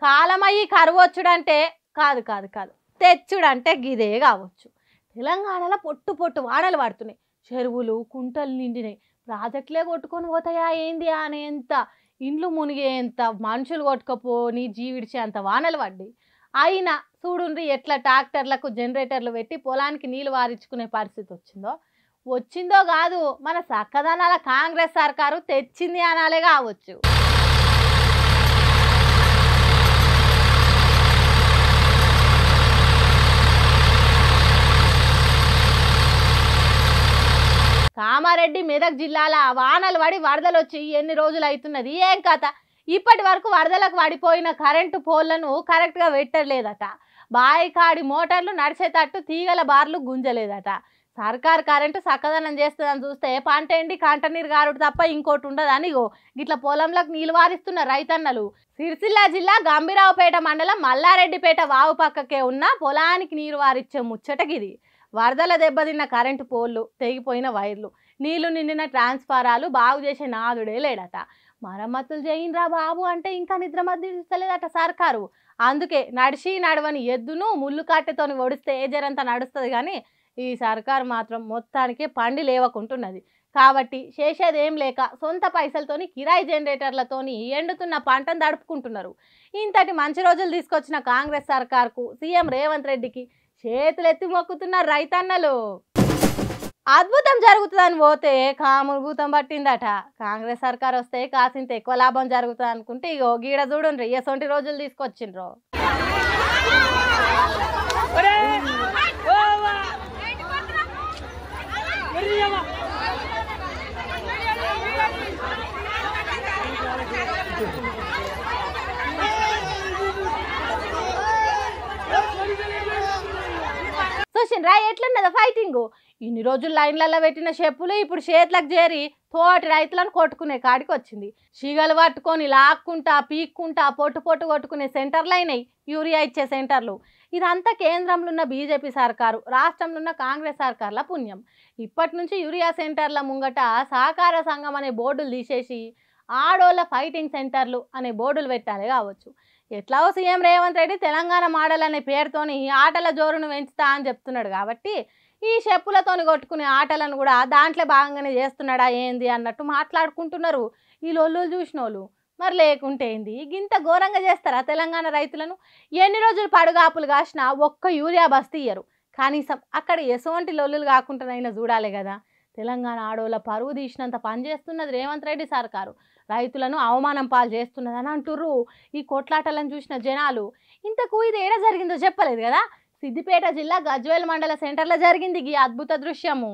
కాలమయ్యి కరువొచ్చుడంటే కాదు కాదు కాదు తెచ్చుడంటే గిదే కావచ్చు. తెలంగాణలో పొట్టు పొట్టు వానలు పడుతున్నాయి. చెరువులు కుంటలు నిండినాయి. ప్రాజెక్టులే కొట్టుకొని పోతాయా ఏంది అనేంత, ఇండ్లు మునిగేంత, మనుషులు కొట్టుకపోని జీవిడిచే అంత వానలు పడ్డాయి. అయినా చూడుండ్రి ఎట్లా ట్రాక్టర్లకు జనరేటర్లు పెట్టి పొలానికి నీళ్ళు వారించుకునే పరిస్థితి వచ్చిందో కాదు, మన చక్కదనాల కాంగ్రెస్ సర్కారు తెచ్చింది అనాలే కావచ్చు. కామారెడ్డి మెదక్ జిల్లాల వానలు పడి వరదలు వచ్చి ఎన్ని రోజులు అవుతున్నది, ఏం కథ? ఇప్పటి వరకు వరదలకు పడిపోయిన కరెంటు పోల్లను కరెక్ట్గా పెట్టలేదట. బాయికాడి మోటార్లు నడిచేటట్టు తీగల బార్లు గుంజలేదట. సర్కారు కరెంటు చక్కదనం చేస్తుందని చూస్తే పంట ఎండి కంటనీరు గారుడు తప్ప ఇంకోటి ఉండదని గిట్ల పొలంలోకి నీళ్ళు వారిస్తున్న రైతన్నలు. సిరిసిల్ల జిల్లా గంభీరావుపేట మండలం మల్లారెడ్డిపేట వాగు పక్కకే ఉన్న పొలానికి నీరు వారిచ్చే ముచ్చటగిది. వరదల దెబ్బతిన్న కరెంటు పోల్లు, తెగిపోయిన వైర్లు, నీళ్లు నిండిన ట్రాన్స్ఫారాలు బాగు చేసే నాదుడే లేడట. మరమ్మతులు చేయిండ్రా బాబు అంటే ఇంకా నిద్ర మధ్యలేదట సర్కారు. అందుకే నడవని ఎద్దును ముళ్ళు కట్టెతోని ఒడిస్తే జరంతా నడుస్తుంది, కానీ ఈ సర్కారు మాత్రం మొత్తానికి పండి లేవకుంటున్నది. కాబట్టి చేసేదేం లేక సొంత పైసలతోని కిరాయి జనరేటర్లతోని ఎండుతున్న పంటను దడుపుకుంటున్నారు. ఇంతటి మంచి రోజులు తీసుకొచ్చిన కాంగ్రెస్ సర్కార్కు సీఎం రేవంత్ రెడ్డికి చేతులెత్తి మొక్కుతున్నారు రైతన్నలు. అద్భుతం జరుగుతుందని పోతే కాముభూతం పట్టిందట. కాంగ్రెస్ సర్కార్ వస్తే కాసింత ఎక్కువ లాభం జరుగుతుంది అనుకుంటే ఇగో గీడ చూడండి ఎసొంటి రోజులు తీసుకొచ్చిండ్రు. చూసిండ్రా ఎట్లున్నదా ఫైటింగ్? ఇన్ని రోజులు లైన్లలో పెట్టిన చెప్పులు ఇప్పుడు చేతులకు చేరి తోటి రైతులను కొట్టుకునే కాడికి వచ్చింది. షిగలు పట్టుకొని లాక్కుంటా పీక్కుంటా పొట్టు పొట్టు కొట్టుకునే సెంటర్లు అయినాయి యూరియా ఇచ్చే సెంటర్లు. ఇదంతా కేంద్రంలో ఉన్న బీజేపీ సర్కారు, రాష్ట్రంలో ఉన్న కాంగ్రెస్ సర్కార్ల పుణ్యం. ఇప్పటి నుంచి యూరియా సెంటర్ల ముంగట సహకార సంఘం అనే బోర్డులు తీసేసి ఆడోళ్ళ ఫైటింగ్ సెంటర్లు అనే బోర్డులు పెట్టాలి కావచ్చు. ఎట్లాగో సీఎం రేవంత్ రెడ్డి తెలంగాణ మోడల్ అనే పేరుతోని ఆటల జోరును పెంచుతా అని చెప్తున్నాడు. కాబట్టి ఈ చెప్పులతోని కొట్టుకునే ఆటలను కూడా దాంట్లో భాగంగానే చేస్తున్నాడా ఏంది అన్నట్టు మాట్లాడుకుంటున్నారు ఈ లొల్లులు చూసిన వాళ్ళు. మరి లేకుంటే ఏంది, గింత ఘోరంగా చేస్తారా తెలంగాణ రైతులను? ఎన్ని రోజులు పడుగాపులు కాసినా ఒక్క యూరియా బస్తీ ఇయ్యరు. కనీసం అక్కడ ఎటువంటి లొల్లులు కాకుండానైనా చూడాలి కదా. తెలంగాణ ఆడోళ్ళ పరువు తీసినంత పనిచేస్తున్నది రేవంత్ రెడ్డి సర్కారు. రైతులను అవమానం పాలు చేస్తున్నదని అంటుర్రు ఈ కొట్లాటలను చూసిన జనాలు. ఇంతకు ఇది ఏడ జరిగిందో చెప్పలేదు కదా. సిద్దిపేట జిల్లా గజ్వేల్ మండల సెంటర్లో జరిగింది ఈ అద్భుత దృశ్యము.